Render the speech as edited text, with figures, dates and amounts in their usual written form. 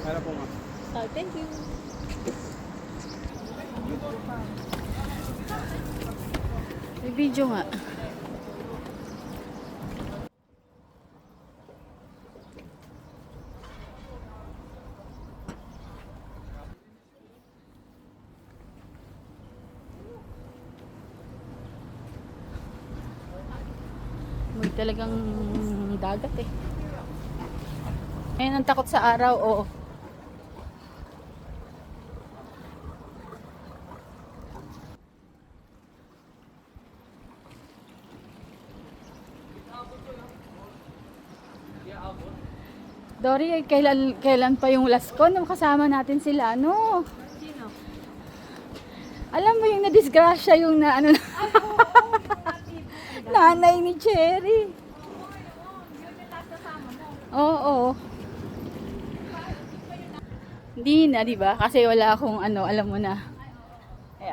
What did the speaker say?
Para po ma'am. Oh, thank you. May video nga. May talagang dagat eh. Ayun ang takot sa araw, oo. Dory, kailan pa yung last ko nung kasama natin sila, ano? Sino? Alam mo yung nadisgrasya yung na ano nanay ni Cherry. Oo. Hindi na, di ba? Kasi wala akong ano, alam mo na. Eh,